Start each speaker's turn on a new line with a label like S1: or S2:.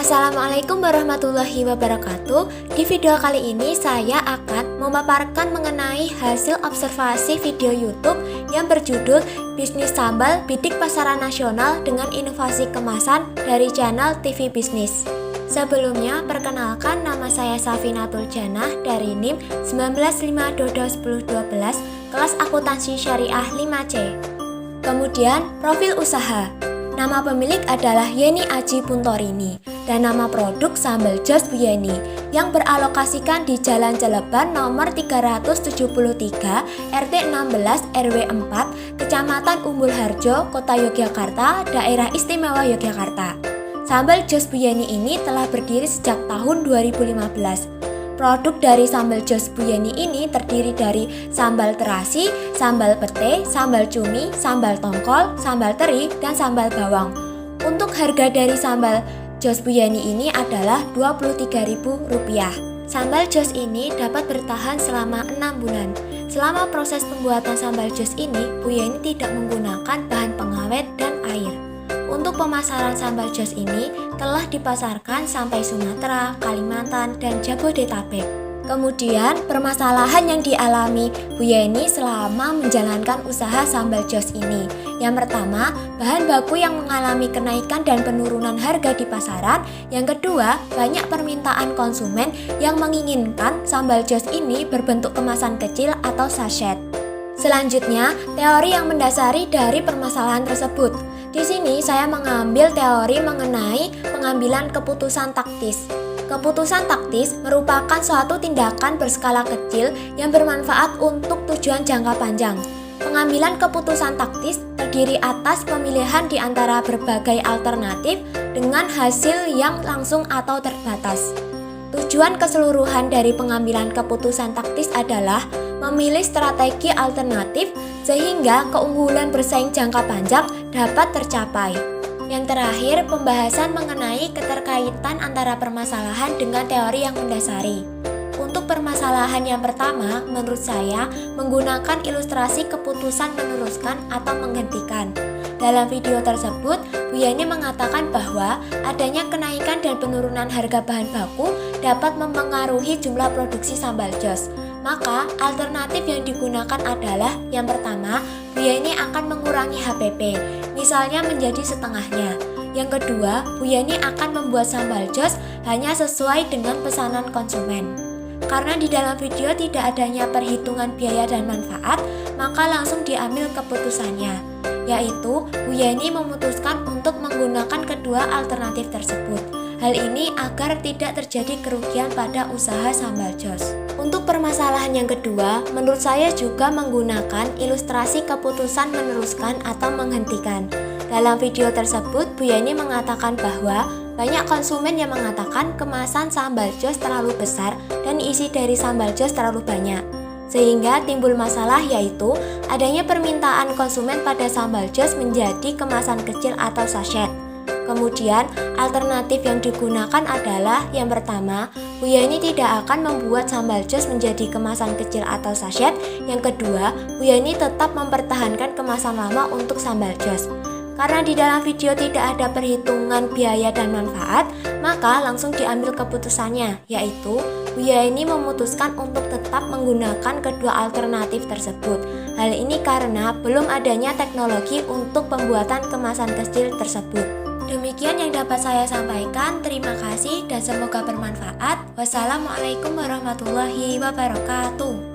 S1: Assalamualaikum warahmatullahi wabarakatuh. Di video kali ini saya akan memaparkan mengenai hasil observasi video YouTube yang berjudul Bisnis Sambal Bidik Pasaran Nasional dengan Inovasi Kemasan dari channel TV Bisnis. Sebelumnya, perkenalkan, nama saya Safinatul Janah dari NIM 195221012 kelas akuntansi syariah 5C. Kemudian, profil usaha. Nama pemilik adalah Yeni Aji Puntorini dan nama produk Sambal Jos Bu Yeni yang beralokasikan di Jalan Celeban nomor 373 RT 16 RW 4 Kecamatan Umbul Harjo, Kota Yogyakarta, Daerah Istimewa Yogyakarta. Sambal Jos Bu Yeni ini telah berdiri sejak tahun 2015. Produk dari Sambal Jos Bu Yeni ini terdiri dari sambal terasi, sambal pete, sambal cumi, sambal tongkol, sambal teri, dan sambal bawang. Untuk harga dari Sambal Jos Bu Yeni ini adalah Rp23.000. Sambal Jos ini dapat bertahan selama 6 bulan. Selama proses pembuatan Sambal Jos ini, Bu Yeni tidak menggunakan bahan pengawet dan air. Untuk pemasaran Sambal Jos ini telah dipasarkan sampai Sumatera, Kalimantan, dan Jabodetabek. Kemudian, permasalahan yang dialami Bu Yeni selama menjalankan usaha Sambal Jos ini. Yang pertama, bahan baku yang mengalami kenaikan dan penurunan harga di pasaran. Yang kedua, banyak permintaan konsumen yang menginginkan Sambal Jos ini berbentuk kemasan kecil atau sachet. Selanjutnya, teori yang mendasari dari permasalahan tersebut. Di sini saya mengambil teori mengenai pengambilan keputusan taktis. Keputusan taktis merupakan suatu tindakan berskala kecil yang bermanfaat untuk tujuan jangka panjang. Pengambilan keputusan taktis terdiri atas pemilihan di antara berbagai alternatif dengan hasil yang langsung atau terbatas. Tujuan keseluruhan dari pengambilan keputusan taktis adalah memilih strategi alternatif sehingga keunggulan bersaing jangka panjang dapat tercapai. Yang terakhir, pembahasan mengenai keterkaitan antara permasalahan dengan teori yang mendasari. Untuk permasalahan yang pertama, menurut saya menggunakan ilustrasi keputusan meneruskan atau menghentikan. Dalam video tersebut, Bu Yeni mengatakan bahwa adanya kenaikan dan penurunan harga bahan baku dapat mempengaruhi jumlah produksi Sambal Jos. Maka, alternatif yang digunakan adalah yang pertama, Bu Yeni akan mengurangi HPP, misalnya menjadi setengahnya. Yang kedua, Bu Yeni akan membuat Sambal Jos hanya sesuai dengan pesanan konsumen. Karena di dalam video tidak adanya perhitungan biaya dan manfaat, maka langsung diambil keputusannya, yaitu Bu Yeni memutuskan untuk menggunakan kedua alternatif tersebut. Hal ini agar tidak terjadi kerugian pada usaha Sambal Jos. Untuk permasalahan yang kedua, menurut saya juga menggunakan ilustrasi keputusan meneruskan atau menghentikan. Dalam video tersebut, Bu Yeni mengatakan bahwa banyak konsumen yang mengatakan kemasan Sambal Jos terlalu besar dan isi dari Sambal Jos terlalu banyak. Sehingga timbul masalah, yaitu adanya permintaan konsumen pada Sambal Jos menjadi kemasan kecil atau sachet. Kemudian, alternatif yang digunakan adalah yang pertama, Bu Yeni tidak akan membuat Sambal Jos menjadi kemasan kecil atau sachet. Yang kedua, Bu Yeni tetap mempertahankan kemasan lama untuk Sambal Jos. Karena di dalam video tidak ada perhitungan biaya dan manfaat, maka langsung diambil keputusannya, yaitu Bu Yeni memutuskan untuk tetap menggunakan kedua alternatif tersebut. Hal ini karena belum adanya teknologi untuk pembuatan kemasan kecil tersebut. Demikian yang dapat saya sampaikan. Terima kasih dan semoga bermanfaat. Wassalamualaikum warahmatullahi wabarakatuh.